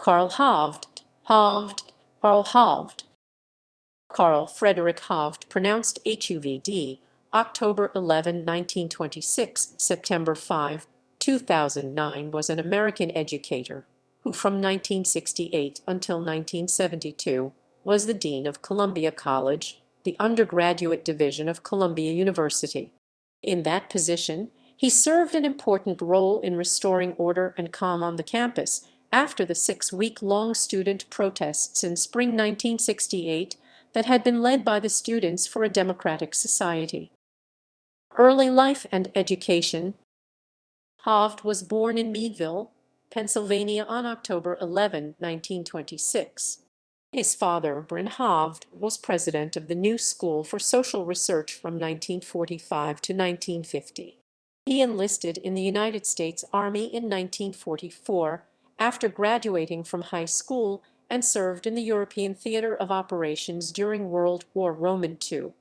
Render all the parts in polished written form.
Carl Hovde, Hovde, Carl Hovde. Carl Frederick Hovde, pronounced HUV-dee, October 11, 1926, September 5, 2009, was an American educator who from 1968 until 1972 was the Dean of Columbia College, the undergraduate division of Columbia University. In that position, he served an important role in restoring order and calm on the campus after the 6-week-long student protests in spring 1968 that had been led by the Students for a Democratic Society. Early life and education. Hovde was born in Meadville, Pennsylvania on October 11, 1926. His father, Bryn Hovde, was president of the New School for Social Research from 1945 to 1950. He enlisted in the United States Army in 1944 after graduating from high school and served in the European Theater of Operations during World War II.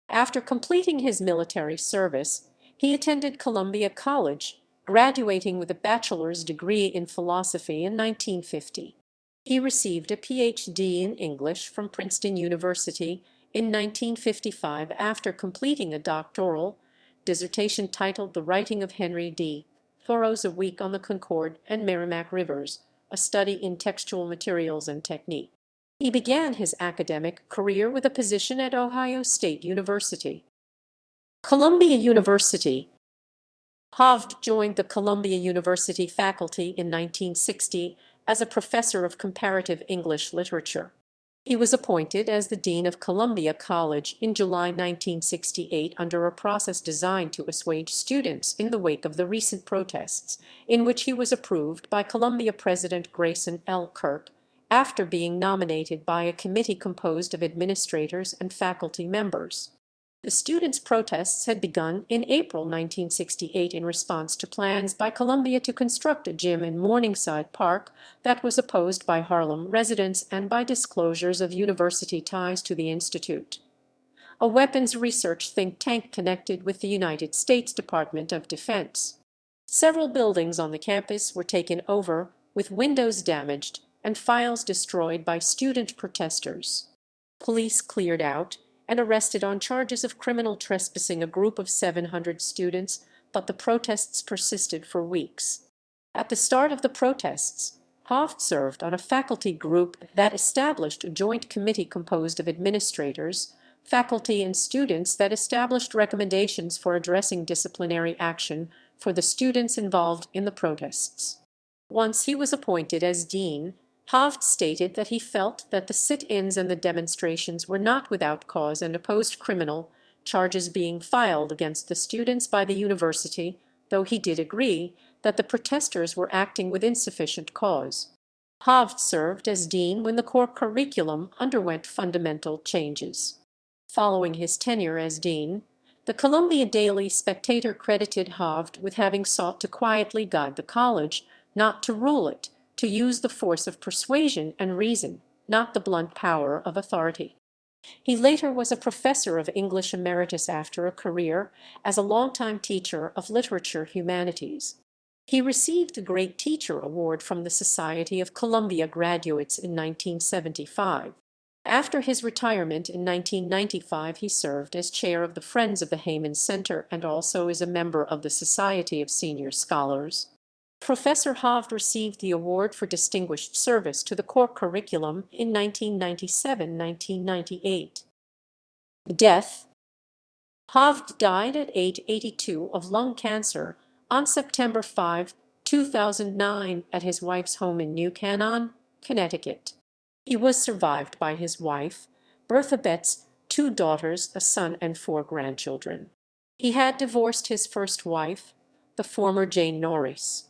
After completing his military service, he attended Columbia College, graduating with a bachelor's degree in philosophy in 1950. He received a Ph.D. in English from Princeton University in 1955 after completing a doctoral dissertation titled The Writing of Henry D. Thoreau's A Week on the Concord and Merrimack Rivers, a study in textual materials and technique. He began his academic career with a position at Ohio State University. Columbia University. Hovde joined the Columbia University faculty in 1960 as a professor of comparative English literature. He was appointed as the Dean of Columbia College in July 1968 under a process designed to assuage students in the wake of the recent protests, in which he was approved by Columbia President Grayson L. Kirk after being nominated by a committee composed of administrators and faculty members. The students' protests had begun in April 1968 in response to plans by Columbia to construct a gym in Morningside Park that was opposed by Harlem residents and by disclosures of university ties to the institute, a weapons research think tank connected with the United States Department of Defense. Several buildings on the campus were taken over, with windows damaged and files destroyed by student protesters. Police cleared out and arrested on charges of criminal trespassing a group of 700 students, but the protests persisted for weeks. At the start of the protests, Hovde served on a faculty group that established a joint committee composed of administrators, faculty, and students that established recommendations for addressing disciplinary action for the students involved in the protests. Once he was appointed as dean, Hovde stated that he felt that the sit-ins and the demonstrations were not without cause and opposed criminal charges being filed against the students by the university, though he did agree that the protesters were acting with insufficient cause. Hovde served as dean when the core curriculum underwent fundamental changes. Following his tenure as dean, the Columbia Daily Spectator credited Hovde with having sought to quietly guide the college, not to rule it, to use the force of persuasion and reason, not the blunt power of authority. He later was a professor of English emeritus after a career as a longtime teacher of literature humanities. He received the Great Teacher Award from the Society of Columbia Graduates in 1975. After his retirement in 1995, he served as chair of the Friends of the Heyman Center and also is a member of the Society of Senior Scholars. Professor Hovde received the Award for Distinguished Service to the Core Curriculum in 1997-1998. Death. Hovde died at age 82 of lung cancer on September 5, 2009 at his wife's home in New Canaan, Connecticut. He was survived by his wife, Bertha Betts, 2 daughters, a son, and 4 grandchildren. He had divorced his first wife, the former Jane Norris.